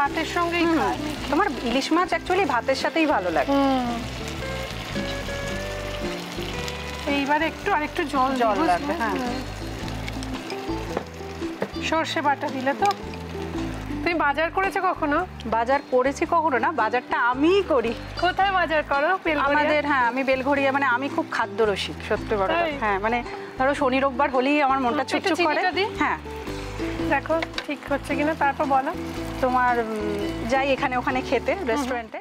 ভাতের সঙ্গেই খায়। তোমার ইলিশ মাছ অ্যাকচুয়ালি ভাতের সাথেই ভালো লাগে। এইবারে আরেকটু জল লাগবে। হ্যাঁ, সর্ষে বাটা দিলে তো। তুমি বাজার করেছো কখনো? বাজার করেছি কখনো না, বাজারটা আমিই করি। কোথায় বাজার করো? আমাদের, হ্যাঁ, আমি বেলঘড়িয়া, মানে আমি খুব খাদ্য রসিক, সত্যি বড়। হ্যাঁ, মানে ধরো শনি রোববার হলেই আমার মনটা চুপচুপ করে। হ্যাঁ, দেখো ঠিক হচ্ছে কিনা, তারপর বলো। তোমার যাই এখানে ওখানে খেতে রেস্টুরেন্টে,